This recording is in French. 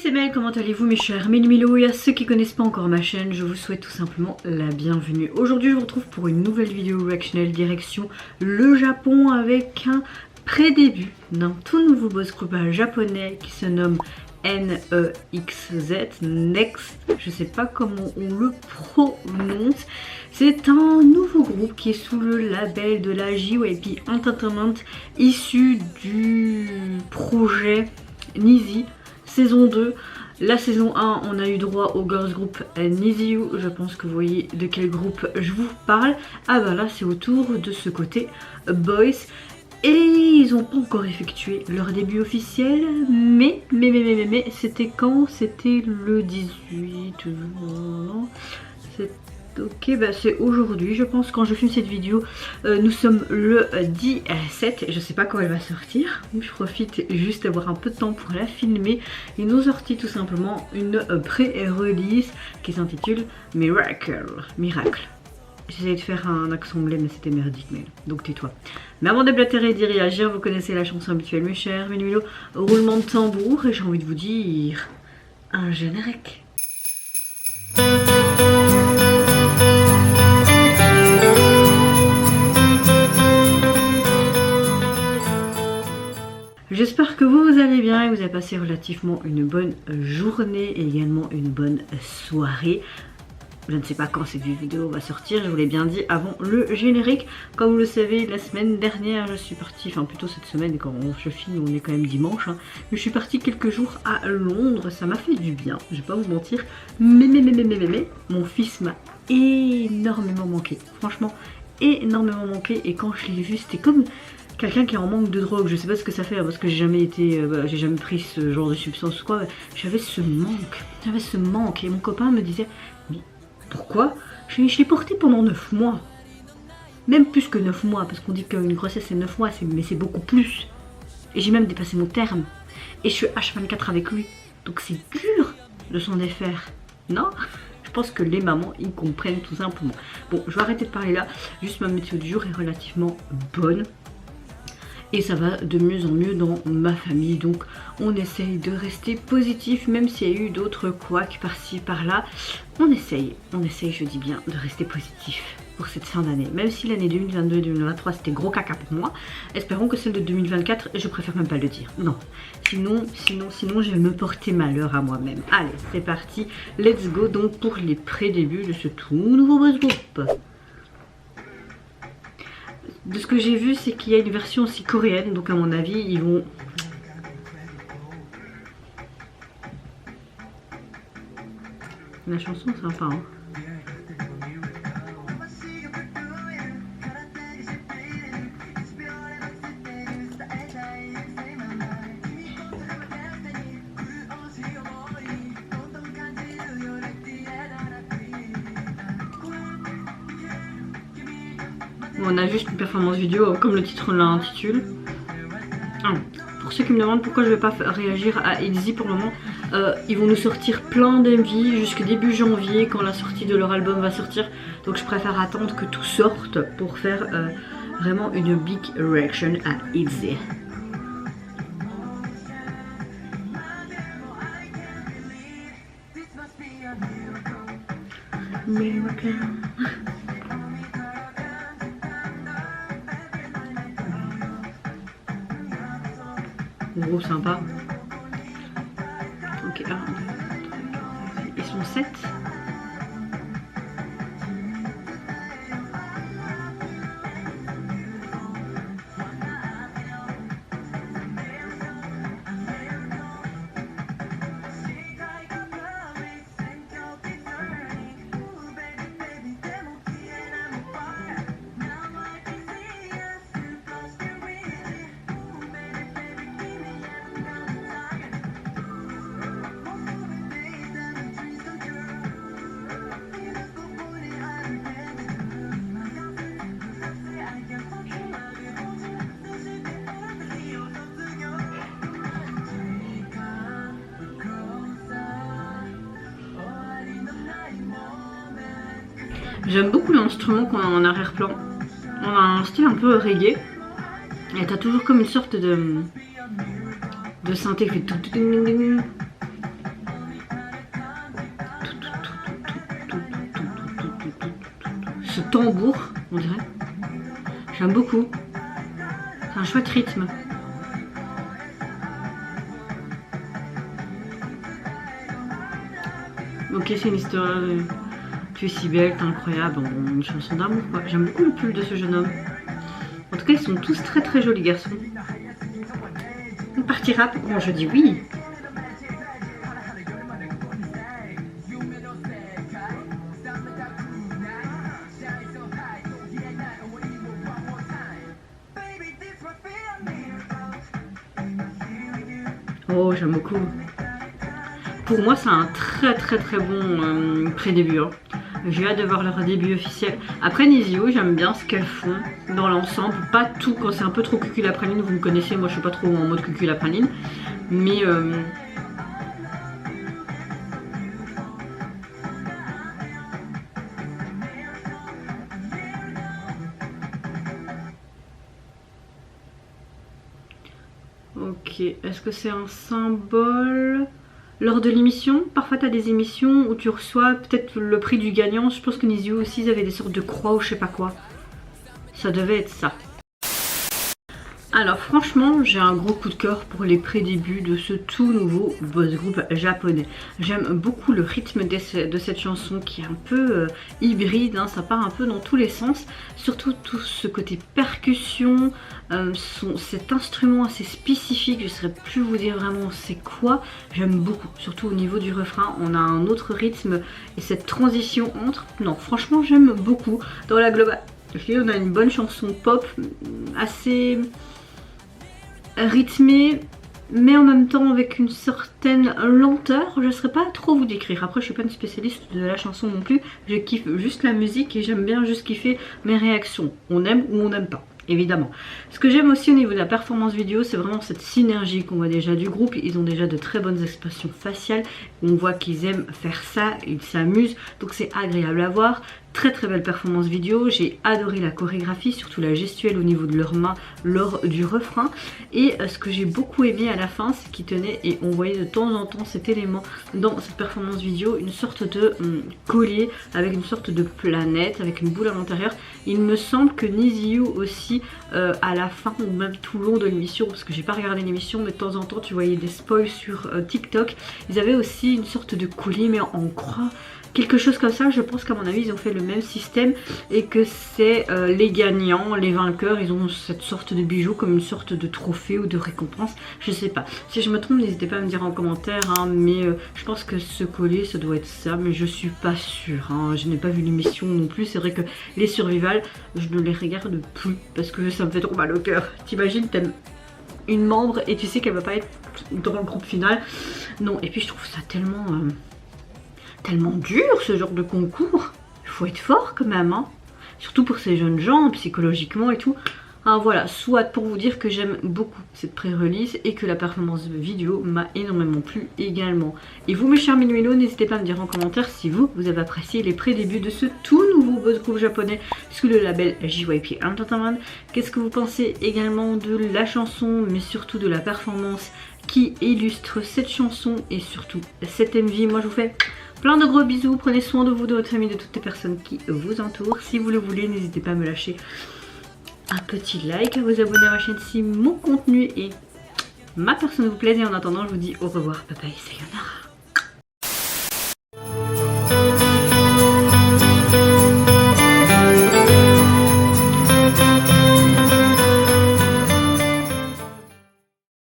c'est Mel, comment allez-vous mes chers Méli-Mélo, et à ceux qui connaissent pas encore ma chaîne, je vous souhaite tout simplement la bienvenue. Aujourd'hui je vous retrouve pour une nouvelle vidéo reactionnelle direction le Japon avec un pré-début d'un tout nouveau boys group japonais qui se nomme NEXZ, Next, je sais pas comment on le prononce. C'est un nouveau groupe qui est sous le label de la JYP Entertainment, issu du projet Nizi saison 2. La saison 1, on a eu droit au girls group Niziu. Je pense que vous voyez de quel groupe je vous parle. Ah bah là c'est autour de ce côté boys. Et ils n'ont pas encore effectué leur début officiel, mais c'était quand? C'était le 18, non, ok, bah c'est aujourd'hui, je pense, quand je filme cette vidéo. Nous sommes le 17, je sais pas quand elle va sortir. Je profite juste d'avoir un peu de temps pour la filmer. Ils nous ont sorti tout simplement une pré-release qui s'intitule Miracle. J'essayais de faire un accent anglais mais c'était merdique, mais donc tais-toi. Mais avant d'éblatérer et d'y réagir, vous connaissez la chanson habituelle mes chers Méli-Mélo, roulement de tambour, et j'ai envie de vous dire un générique. J'espère que vous allez bien et vous avez passé relativement une bonne journée et également une bonne soirée. Je ne sais pas quand cette vidéo va sortir, je vous l'ai bien dit avant le générique. Comme vous le savez, la semaine dernière, je suis partie, enfin plutôt cette semaine, et quand je filme, on est quand même dimanche. Mais je suis partie quelques jours à Londres, ça m'a fait du bien, je vais pas vous mentir. Mais, mon fils m'a énormément manqué. Franchement, énormément manqué. Et quand je l'ai vu, c'était comme quelqu'un qui est en manque de drogue. Je sais pas ce que ça fait, parce que j'ai jamais été, j'ai jamais pris ce genre de substance ou quoi. J'avais ce manque. Et mon copain me disait, mais pourquoi? Je l'ai porté pendant 9 mois. Même plus que 9 mois, parce qu'on dit qu'une grossesse c'est 9 mois, mais c'est beaucoup plus. Et j'ai même dépassé mon terme. Et je suis H24 avec lui. Donc c'est dur de s'en défaire. Non? Je pense que les mamans, ils comprennent tout simplement. Bon, je vais arrêter de parler là. Juste ma météo du jour est relativement bonne. Et ça va de mieux en mieux dans ma famille. Donc on essaye de rester positif, même s'il y a eu d'autres couacs par-ci par-là. On essaye, je dis bien, de rester positif pour cette fin d'année. Même si l'année 2022-2023 c'était gros caca pour moi. Espérons que celle de 2024, je préfère même pas le dire. Non, sinon je vais me porter malheur à moi-même. Allez, c'est parti, let's go donc pour les pré-débuts de ce tout nouveau boys group. De ce que j'ai vu, c'est qu'il y a une version aussi coréenne, donc à mon avis, ils vont... La chanson sympa, hein. On a juste une performance vidéo comme le titre l'intitule. Pour ceux qui me demandent pourquoi je ne vais pas réagir à ITZY pour le moment, ils vont nous sortir plein d'MV jusqu'au début janvier quand la sortie de leur album va sortir. Donc je préfère attendre que tout sorte pour faire vraiment une big reaction à ITZY. Miracle. Gros sympa. Ok, 1, 2, 3, 4, ils sont 7. J'aime beaucoup l'instrument qu'on a en arrière-plan. On a un style un peu reggae. Et t'as toujours comme une sorte de synthé qui fait tout. ce tambour, on dirait. J'aime beaucoup. C'est un chouette rythme. Ok, c'est une histoire. Tu es si belle, t'es incroyable. Bon, une chanson d'amour quoi. J'aime beaucoup le pull de ce jeune homme. En tout cas, ils sont tous très très jolis garçons. Une partie rap, bon, je dis oui. Oh, j'aime beaucoup. Pour moi, c'est un très très très bon pré-début. Hein. J'ai hâte de voir leur début officiel. Après Nizio, j'aime bien ce qu'elles font dans l'ensemble. Pas tout, quand c'est un peu trop cuculapraline, vous me connaissez, moi je suis pas trop en mode cuculapraline. Mais ok, est-ce que c'est un symbole lors de l'émission? Parfois tu as des émissions où tu reçois peut-être le prix du gagnant. Je pense que Nizio aussi, ils avaient des sortes de croix ou je sais pas quoi. Ça devait être ça. Alors franchement, j'ai un gros coup de cœur pour les pré-débuts de ce tout nouveau boys group japonais. J'aime beaucoup le rythme de cette chanson qui est un peu hybride, hein, ça part un peu dans tous les sens. Surtout tout ce côté percussion, cet instrument assez spécifique, je ne saurais plus vous dire vraiment c'est quoi. J'aime beaucoup, surtout au niveau du refrain, on a un autre rythme et cette transition entre... Non, franchement j'aime beaucoup. Dans la globale, on a une bonne chanson pop assez... rythmé mais en même temps avec une certaine lenteur. Je ne saurais pas trop vous décrire. Après je suis pas une spécialiste de la chanson non plus, je kiffe juste la musique et j'aime bien juste kiffer mes réactions. On aime ou on n'aime pas, évidemment. Ce que j'aime aussi au niveau de la performance vidéo, c'est vraiment cette synergie qu'on voit déjà du groupe. Ils ont déjà de très bonnes expressions faciales, on voit qu'ils aiment faire ça, ils s'amusent, donc c'est agréable à voir. Très très belle performance vidéo, j'ai adoré la chorégraphie, surtout la gestuelle au niveau de leurs mains lors du refrain. Et ce que j'ai beaucoup aimé à la fin, c'est qu'ils tenaient, et on voyait de temps en temps cet élément dans cette performance vidéo, une sorte de collier avec une sorte de planète, avec une boule à l'intérieur. Il me semble que Nizio aussi, à la fin ou même tout le long de l'émission, parce que j'ai pas regardé l'émission, mais de temps en temps tu voyais des spoils sur TikTok, ils avaient aussi une sorte de collier mais en croix. Quelque chose comme ça, je pense qu'à mon avis ils ont fait le même système et que c'est les gagnants, les vainqueurs, ils ont cette sorte de bijou comme une sorte de trophée ou de récompense, je sais pas. Si je me trompe, n'hésitez pas à me dire en commentaire, hein, mais je pense que ce collier ça doit être ça, mais je suis pas sûre, hein. Je n'ai pas vu l'émission non plus, c'est vrai que les survival, je ne les regarde plus parce que ça me fait trop mal au cœur. T'imagines, t'aimes une membre et tu sais qu'elle va pas être dans le groupe final. Non, et puis je trouve ça tellement... tellement dur ce genre de concours, il faut être fort quand même, hein. Surtout pour ces jeunes gens, psychologiquement et tout. Ah, voilà, soit pour vous dire que j'aime beaucoup cette pré-release et que la performance vidéo m'a énormément plu également. Et vous mes chers Minuelo, n'hésitez pas à me dire en commentaire si vous avez apprécié les pré-débuts de ce tout nouveau boys group japonais sous le label JYP Entertainment. Qu'est-ce que vous pensez également de la chanson, mais surtout de la performance qui illustre cette chanson et surtout cette MV. Moi je vous fais plein de gros bisous, prenez soin de vous, de votre famille, de toutes les personnes qui vous entourent. Si vous le voulez, n'hésitez pas à me lâcher un petit like, à vous abonner à ma chaîne si mon contenu et ma personne vous plaisent. Et en attendant, je vous dis au revoir, bye bye, sayonara.